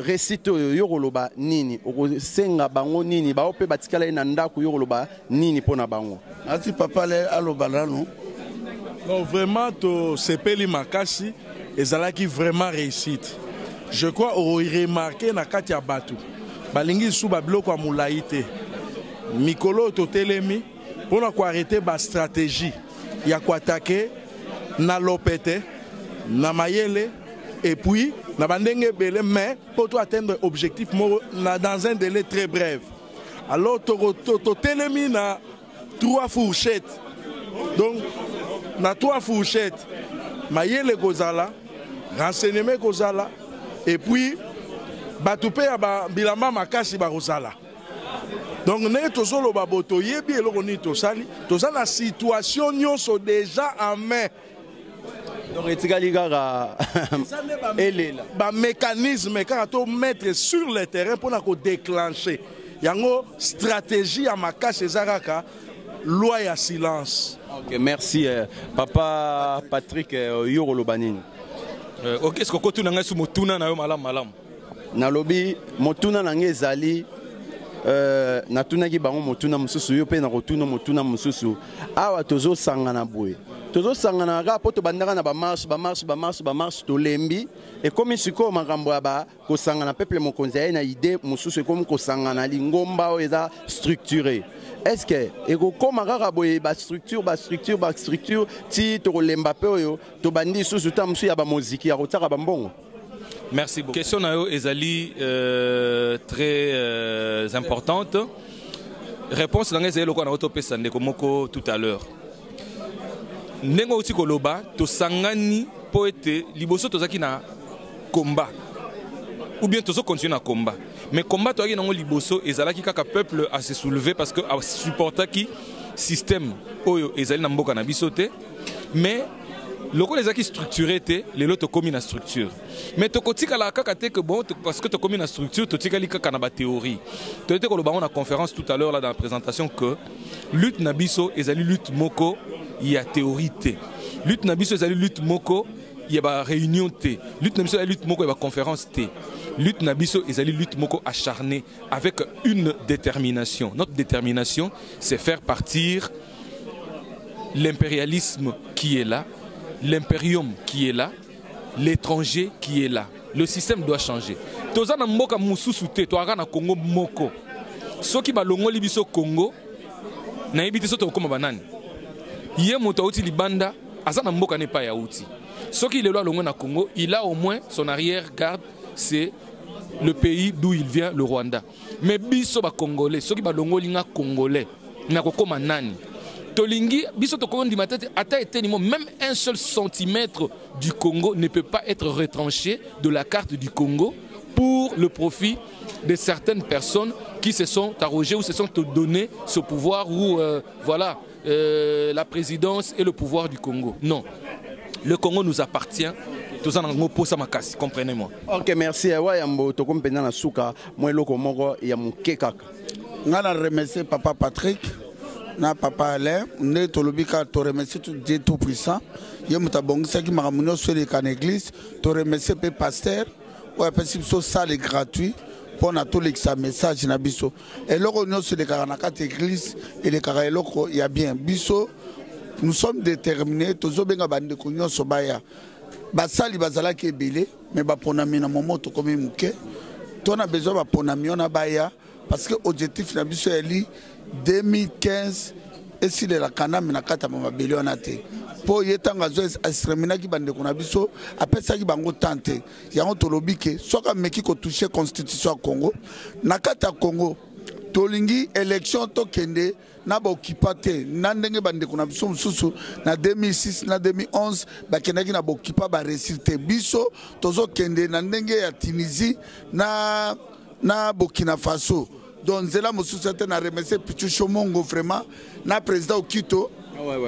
Récite yoroloba nini okosenga bango nini ba ope batikala na ndako yoroloba nini pona bango ati papa le alobala no non vraiment to sepeli makasi ezalaki vraiment réussite je crois au remarquer na kati ya batu balingi su ba biloko ya mulai te mikolo to telemi pona ko arrêter ba stratégie ya ko attaquer na lopete na mayele et puis na bandenge belé mais pour atteindre objectif dans un délai très bref. Alors to telemi na 3 fourchettes. Donc na 3 fourchettes mayele kozala renseignement kozala et puis batupe ya bilamba makasi ba kozala. Donc ne tozolo ba boto yebi eloko ni tosali tozana situation nyonso déjà en main. Donc ba mécanisme car to mettre sur le terrain pour ko déclencher yango stratégie à makasi ezaraka loi ya silence. OK, merci papa Patrick Yorolobanini. OK, est-ce que kotuna ngasu motuna na yo malam na lobi motuna na ngezali natunaki bango motuna mususu yo pe na kotuna motuna mususu awa tozo sangana boye tozo sangana ga poto bandaka na ba marche to lembi et comme siko makambo ba ko sangana peuple mokonzi na idée mususu comme ko sangana lingomba o eza structuré. Est-ce que eko koma kaka boye ba structure ti to lemba pe oyo to bandi susu ta musu ya ba muziki ya kotaka ba mbongo. Merci beaucoup. Question nayo ezali très importante. Réponse dans les élocaux na autopesa ndeko moko tout à l'heure. Nengo uti koloba to sangani poete liboso tozaki na combat. Ou bien tozo continuer na combat. Mais combat toaki nango liboso ezalaki kaka peuple à se soulever parce que a supporter ki système oyo ezali na mboka na biso te. Mais loko les aki structuré te les loto komi na structure. Mais to kotika la kaka te que bon parce que to komi na structure to tika li kaka na ba théorie. To était ko loba on a conférence tout à l'heure là dans la présentation que lutte na biso ezali lutte moko il y a théorie té. Lutte na biso ezali lutte moko il y a ba réunion té. Lutte na biso ezali lutte moko il y a ba conférence té. Lutte na biso ezali lutte moko acharnée avec une détermination. Notre détermination c'est faire partir l'impérialisme qui est là, l'impérium qui est là, l'étranger qui est là. Le système doit changer. Toza na mboka mususu te to na Congo moko. Soki balongo libiso Congo na yebite soto koma banani. Yé moto outi libanda azana mboka ne pas ya outi. Soki il est là longo na Congo, il a au moins son arrière-garde, c'est le pays d'où il vient, le Rwanda. Mais biso ba congolais, soki balongo linga congolais na kokoma nani. Tolingi, biso to Congo di matete ata été même un seul centimètre du Congo ne peut pas être retranché de la carte du Congo pour le profit de certaines personnes qui se sont arrogées ou se sont donné ce pouvoir ou voilà la présidence et le pouvoir du Congo. Non, le Congo nous appartient. Comprenez-moi. Ok, merci. Wayambo to kompena na suka moi loko moko ya muke kaka. Ngana remercier papa Patrick. Na papa Alain, ne tolobika to remercier tout Dieu tout puissant. Ye mutabongisa ki maramunyo sur les can église, to remercier pe pasteur, ou apesi so salle gratuit pour na to l'exa message na biso. Et loko nyo sur les karanaka église et les karayeloko ya bien biso. Nous sommes déterminés, tozo benga bande kunyo sobaya. Basali bazala ki ebele, mais ba ponami na moment to comme muke. To na besoin ba ponami na baya parce que objectif na biso eli 2015 et si la kanam na kata mabeli on a té po yetanga zo extremina ki bande kuna biso apesa ki bango tante yango tolobi ke soka meki ko toucher constitution Congo na kata Congo tolingi élection to kende na ba occupate na ndenge bande kuna biso mususu na 2006 na 2011 ba kendaki na ba occupa ba réussite biso tozo kende na ndenge ya Tunisie na Burkina Faso. Donc, c'est là que je remercie Pichu Chomongo vraiment, na président Okito.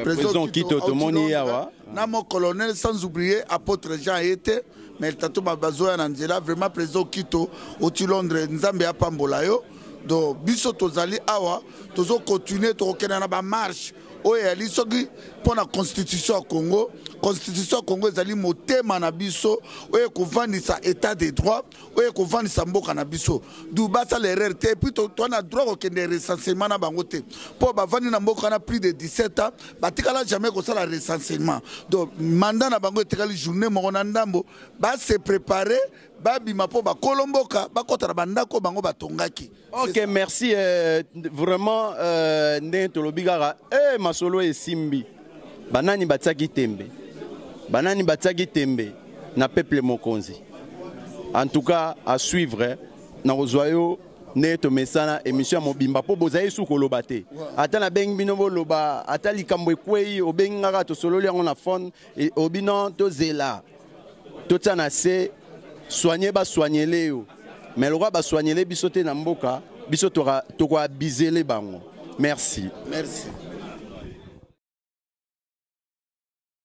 Président Okito, tout le monde y a. Na mon colonel, sans oublier, apôtre Jean été, mais le tatou Mabazoya Nangela, vraiment président Okito, au Londres, Nzambe Apambolayo. Donc, biso tozali awa, tozo continuer, to na ba marche. Oye ali soki pour la constitution Congo, constitution Congo ezali motema na biso, oye kovandisa état de droit, oye kovandisa mboka na biso. Du basa l'erreur te puis to na droit ko kende recensement na bango te. Po bavandi na mboka na plus de 17 ans, batikala jamais ko sala recensement. Donc mandat na bango etikali journée moko na ndambo, ba se préparer babima po ba kolomboka ba kota bandako bango batongaki. Ok, merci vraiment Ntolobigara masolo esimbi banani bataki tembe na peuple mokonzi. En tout cas à suivre na rozoyo neto mesana émission mobimba po bozaye su kolobate ata na beng bino boloba ata likambo ekwei obengaka to solo yango na fond et obino to zela to tsana se soigner ba soigner leo mais le roi ba soigner les bisoté na mboka biso to ko abizele bango. Merci.